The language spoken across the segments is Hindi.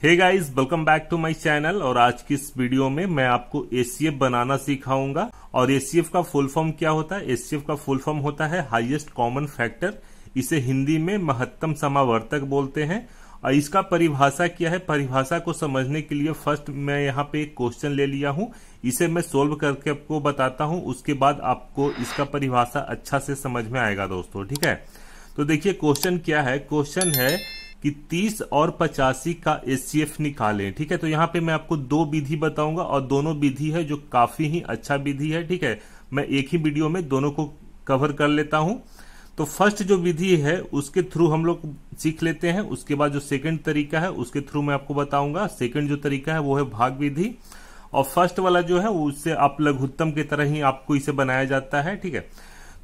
Hey guys, welcome back to my channel. और आज की इस वीडियो में मैं आपको एचसीएफ बनाना सिखाऊंगा। और एचसीएफ का फुल फॉर्म क्या होता है? एचसीएफ का फुल फॉर्म होता है हाईएस्ट कॉमन फैक्टर। इसे हिंदी में महत्तम समावर्तक बोलते हैं। और इसका परिभाषा क्या है? परिभाषा को समझने के लिए फर्स्ट मैं यहाँ पे एक क्वेश्चन ले लिया हूँ, इसे मैं सोल्व करके आपको बताता हूँ। उसके बाद आपको इसका परिभाषा अच्छा से समझ में आएगा दोस्तों, ठीक है। तो देखिए क्वेश्चन क्या है। क्वेश्चन है कि 30 और 85 का एचसीएफ निकालें, ठीक है। तो यहाँ पे मैं आपको दो विधि बताऊंगा और दोनों विधि है जो काफी ही अच्छा विधि है, ठीक है। मैं एक ही वीडियो में दोनों को कवर कर लेता हूं। तो फर्स्ट जो विधि है उसके थ्रू हम लोग सीख लेते हैं। उसके बाद जो सेकंड तरीका है उसके थ्रू मैं आपको बताऊंगा। सेकंड जो तरीका है वो है भाग विधि, और फर्स्ट वाला जो है उससे आप लघुत्तम की तरह ही आपको इसे बनाया जाता है, ठीक है।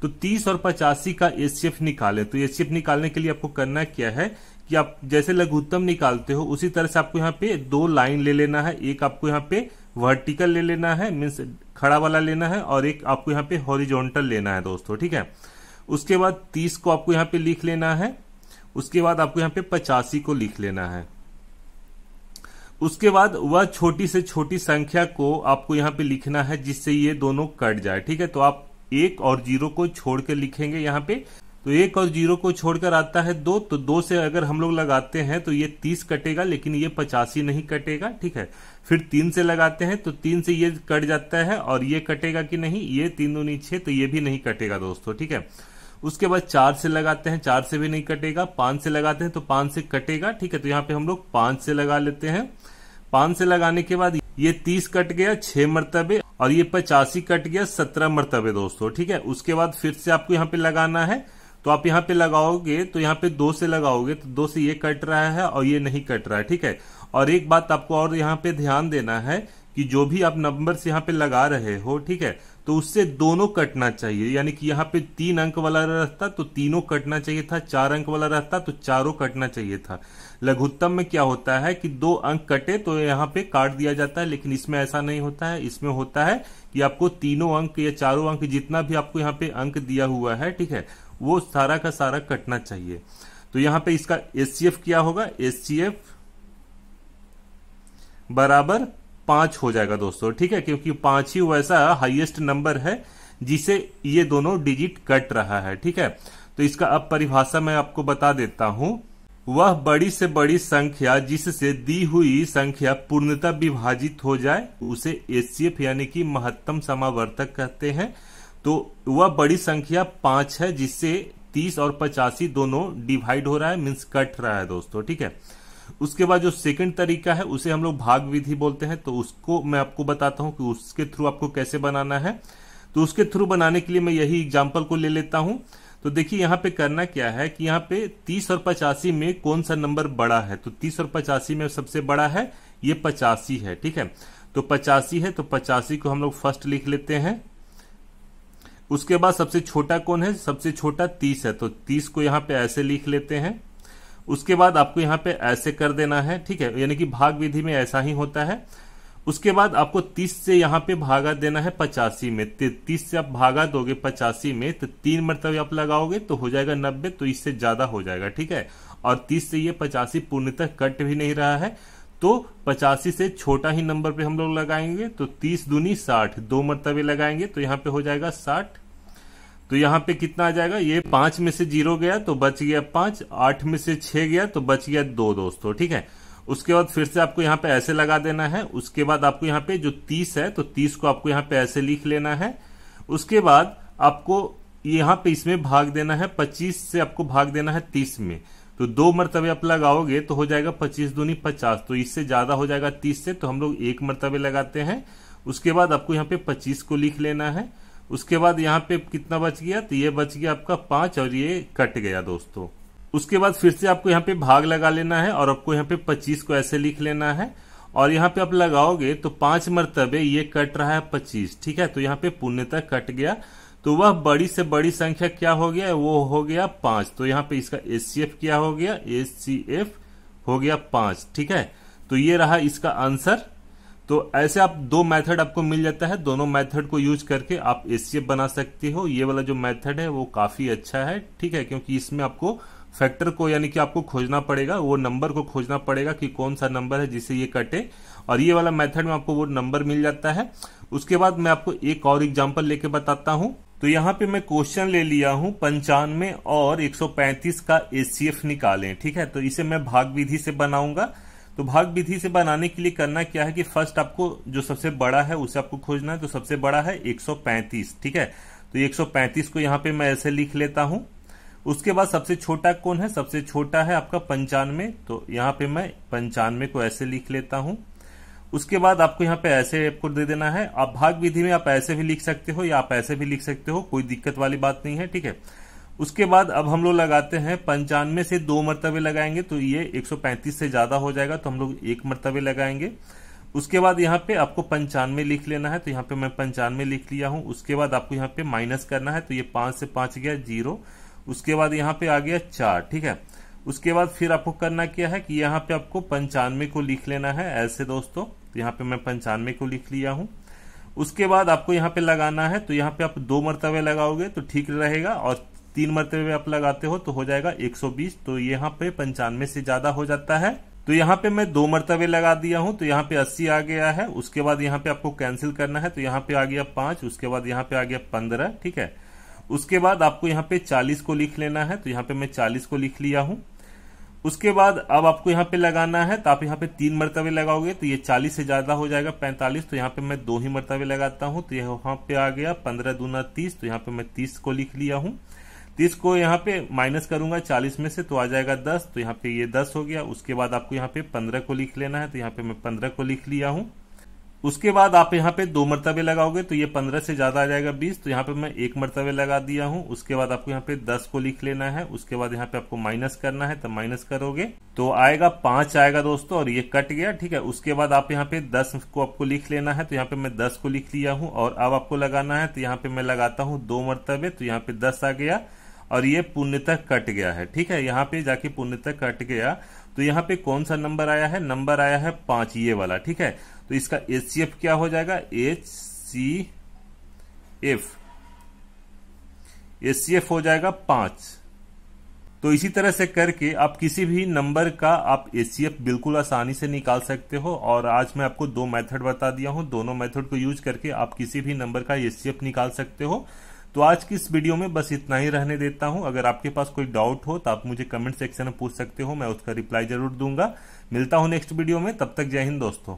तो 30 और 85 का एचसीएफ निकालें। तो एचसीएफ निकालने के लिए आपको करना क्या है कि आप जैसे लघुत्तम निकालते हो उसी तरह से आपको यहाँ पे दो लाइन ले लेना है। एक आपको यहाँ पे वर्टिकल ले लेना है, मीन्स खड़ा वाला लेना है, और एक आपको यहाँ पे हॉरिजॉन्टल लेना है दोस्तों, ठीक है। उसके बाद 30 को आपको यहाँ पे लिख लेना है। उसके बाद आपको यहाँ पे 85 को लिख लेना है। उसके बाद वह छोटी से छोटी संख्या को आपको यहाँ पे लिखना है जिससे ये दोनों कट जाए, ठीक है। तो आप 1 और 0 को छोड़ के लिखेंगे यहाँ पे। तो 1 और 0 को छोड़कर आता है 2, तो 2 से अगर हम लोग लगाते हैं तो ये 30 कटेगा, लेकिन ये 85 नहीं कटेगा, ठीक है। फिर 3 से लगाते हैं तो 3 से ये कट जाता है, और ये कटेगा कि नहीं, ये 3 दूनी 6, तो ये भी नहीं कटेगा दोस्तों, ठीक है। उसके बाद 4 से लगाते हैं, 4 से भी नहीं कटेगा। 5 से लगाते हैं तो 5 से कटेगा, ठीक है। तो यहाँ पे हम लोग 5 से लगा लेते हैं। 5 से लगाने के बाद ये 30 कट गया 6 मरतबे, और ये 85 कट गया 17 मरतबे दोस्तों, ठीक है। उसके बाद फिर से आपको यहाँ पे लगाना है। तो आप यहाँ पे लगाओगे तो यहाँ पे 2 से लगाओगे तो 2 से ये कट रहा है और ये नहीं कट रहा है, ठीक है। और एक बात आपको और यहाँ पे ध्यान देना है कि जो भी आप नंबर्स यहाँ पे लगा रहे हो, ठीक है, तो उससे दोनों कटना चाहिए। यानी कि यहाँ पे 3 अंक वाला रहता तो तीनों कटना चाहिए था, 4 अंक वाला रहता तो चारों कटना चाहिए था। लघुत्तम में क्या होता है कि 2 अंक कटे तो यहाँ पे काट दिया जाता है, लेकिन इसमें ऐसा नहीं होता है। इसमें होता है कि आपको तीनों अंक या चारों अंक, जितना भी आपको यहाँ पे अंक दिया हुआ है, ठीक है, वो सारा का सारा कटना चाहिए। तो यहाँ पे इसका एचसीएफ क्या होगा? एचसीएफ बराबर 5 हो जाएगा दोस्तों, ठीक है, क्योंकि 5 ही वैसा हाईएस्ट नंबर है जिसे ये दोनों डिजिट कट रहा है, ठीक है। तो इसका अब परिभाषा मैं आपको बता देता हूं। वह बड़ी से बड़ी संख्या जिससे दी हुई संख्या पूर्णतः विभाजित हो जाए उसे एचसीएफ यानी कि महत्तम समावर्तक कहते हैं। तो वह बड़ी संख्या 5 है जिससे 30 और 85 दोनों डिवाइड हो रहा है, मीन्स कट रहा है दोस्तों, ठीक है। उसके बाद जो सेकंड तरीका है उसे हम लोग भाग विधि बोलते हैं। तो उसको मैं आपको बताता हूं कि उसके थ्रू आपको कैसे बनाना है। तो उसके थ्रू बनाने के लिए मैं यही एग्जांपल को ले लेता हूं। तो देखिए यहाँ पे करना क्या है कि यहाँ पे 30 और 85 में कौन सा नंबर बड़ा है? तो 30 और 85 में सबसे बड़ा है ये 85 है, ठीक है। तो 85 है तो 85 को हम लोग फर्स्ट लिख लेते हैं। उसके बाद सबसे छोटा कौन है? सबसे छोटा 30 है, तो 30 को यहाँ पे ऐसे लिख लेते हैं। उसके बाद आपको यहाँ पे ऐसे कर देना है, ठीक है, यानी कि भाग विधि में ऐसा ही होता है। उसके बाद आपको 30 से यहाँ पे भागा देना है 85 में। 30 से आप भागा दोगे 85 में तो 3 मरतबे आप लगाओगे तो हो जाएगा 90, तो इससे ज्यादा हो जाएगा, ठीक है। और 30 से ये 85 पूर्णतः कट भी नहीं रहा है, तो 85 से छोटा ही नंबर पे हम लोग लगाएंगे। तो 30 दूनी 60, 2 मरतबे लगाएंगे तो यहाँ पे हो जाएगा 60। तो यहाँ पे कितना आ जाएगा? ये 5 में से 0 गया तो बच गया 5, 8 में से 6 गया तो बच गया 2 दोस्तों, ठीक है। उसके बाद फिर से आपको यहाँ पे ऐसे लगा देना है। उसके बाद आपको यहाँ पे जो 30 है तो 30 को आपको यहाँ पे ऐसे लिख लेना है। उसके बाद आपको यहाँ पे इसमें भाग देना है, 25 से आपको भाग देना है 30 में। तो 2 मरतबे आप लगाओगे तो हो जाएगा 25 दूनी 50, तो इससे ज्यादा हो जाएगा 30 से, तो हम लोग 1 मरतबे लगाते हैं। उसके बाद आपको यहाँ पे 25 को लिख लेना है। उसके बाद यहाँ पे कितना बच गया? तो ये बच गया आपका 5 और ये कट गया दोस्तों। उसके बाद फिर से आपको यहाँ पे भाग लगा लेना है और आपको यहाँ पे 25 को ऐसे लिख लेना है। और यहाँ पे आप लगाओगे तो 5 मरतबे ये कट रहा है 25, ठीक है। तो यहाँ पे पूर्णतः कट गया। तो वह बड़ी से बड़ी संख्या क्या हो गया? वो हो गया 5। तो यहाँ पे इसका एचसीएफ क्या हो गया? एचसीएफ हो गया 5, ठीक है। तो ये रहा इसका आंसर। तो ऐसे आप दो मेथड आपको मिल जाता है, दोनों मेथड को यूज करके आप एचसीएफ बना सकते हो। ये वाला जो मेथड है वो काफी अच्छा है, ठीक है, क्योंकि इसमें आपको फैक्टर को यानी कि आपको खोजना पड़ेगा, वो नंबर को खोजना पड़ेगा कि कौन सा नंबर है जिससे ये कटे, और ये वाला मेथड में आपको वो नंबर मिल जाता है। उसके बाद मैं आपको एक और एग्जांपल लेके बताता हूं। तो यहाँ पे मैं क्वेश्चन ले लिया हूं 95 और 135 का एचसीएफ निकालें, ठीक है। तो इसे मैं भाग विधि से बनाऊंगा। तो भाग विधि से बनाने के लिए करना क्या है कि फर्स्ट आपको जो सबसे बड़ा है उसे आपको खोजना है। तो सबसे बड़ा है 135, ठीक है। तो 135 को यहाँ पे मैं ऐसे लिख लेता हूं। उसके बाद सबसे छोटा कौन है, सबसे छोटा है आपका 95। तो यहाँ पे मैं 95 को ऐसे लिख लेता हूं। उसके बाद आपको यहाँ पे ऐसे आपको दे देना है। आप भाग विधि में आप ऐसे भी लिख सकते हो या आप ऐसे भी लिख सकते हो, कोई दिक्कत वाली बात नहीं है, ठीक है। उसके बाद अब हम लोग लगाते हैं 95 से 2 मरतबे लगाएंगे तो ये 135 से ज्यादा हो जाएगा, तो हम लोग 1 मरतबे लगाएंगे। उसके बाद यहाँ पे आपको 95 लिख लेना है। तो यहाँ पे मैं 95 लिख लिया हूं। उसके बाद आपको यहाँ पे माइनस करना है। तो ये 5 से 5 गया 0। उसके बाद यहाँ पे आ गया 4, ठीक है। उसके बाद फिर आपको करना क्या है कि यहाँ पे आपको 95 को लिख लेना है ऐसे दोस्तों। तो यहाँ पे मैं 95 को लिख लिया हूं। उसके बाद आपको यहाँ पे लगाना है। तो यहाँ पे आप 2 मरतबे लगाओगे तो ठीक रहेगा, और 3 मरतबे आप लगाते हो तो हो जाएगा 120। तो यहाँ पे 95 से ज्यादा हो जाता है। तो यहाँ पे मैं 2 मरतबे लगा दिया हूं। तो यहाँ पे 80 आ गया है। उसके बाद यहाँ पे आपको कैंसिल करना है। तो यहाँ पे आ गया 5। उसके बाद यहाँ पे आ गया 15, ठीक है। उसके बाद आपको यहाँ पे 40 को लिख लेना है। तो यहाँ पे मैं 40 को लिख लिया हूं। उसके बाद अब आपको यहाँ पे लगाना है। तो आप यहाँ पे 3 मरतबे लगाओगे तो ये 40 से ज्यादा हो जाएगा 45। तो यहाँ पे मैं 2 ही मरतबे लगाता हूँ। तो यहाँ पे आ गया 15 दूना 30। तो यहाँ पे मैं 30 को लिख लिया हूँ। 30 को यहाँ पे माइनस करूंगा 40 में से तो आ जाएगा 10। तो यहाँ पे ये 10 हो गया। उसके बाद आपको यहाँ पे 15 को लिख लेना है। तो यहाँ पे मैं 15 को लिख लिया हूँ। उसके बाद आप यहाँ पे 2 मरतबे लगाओगे तो ये 15 से ज्यादा आ जाएगा 20। तो यहाँ पे मैं 1 मरतबे लगा दिया हूँ। उसके बाद आपको यहाँ पे 10 को लिख लेना है। उसके बाद यहाँ पे आपको माइनस करना है। तो माइनस करोगे तो आएगा 5 आएगा दोस्तों, और ये कट गया, ठीक है। उसके बाद आप यहाँ पे 10 को आपको लिख लेना है। तो यहाँ पे मैं 10 को लिख लिया हूँ, और अब आपको लगाना है। तो यहाँ पे मैं लगाता हूँ 2 मरतबे। तो यहाँ पे 10 आ गया और ये पूर्णतः कट गया है, ठीक है। यहाँ पे जाके पूर्णतः कट गया। तो यहाँ पे कौन सा नंबर आया है, नंबर आया है 5, ये वाला, ठीक है। तो इसका एचसीएफ क्या हो जाएगा, एचसीएफ हो जाएगा 5। तो इसी तरह से करके आप किसी भी नंबर का आप एचसीएफ बिल्कुल आसानी से निकाल सकते हो। और आज मैं आपको 2 मेथड बता दिया हूं। दोनों मेथड को यूज करके आप किसी भी नंबर का एचसीएफ निकाल सकते हो। तो आज की इस वीडियो में बस इतना ही रहने देता हूं। अगर आपके पास कोई डाउट हो तो आप मुझे कमेंट सेक्शन में पूछ सकते हो, मैं उसका रिप्लाई जरूर दूंगा। मिलता हूं नेक्स्ट वीडियो में, तब तक जय हिंद दोस्तों।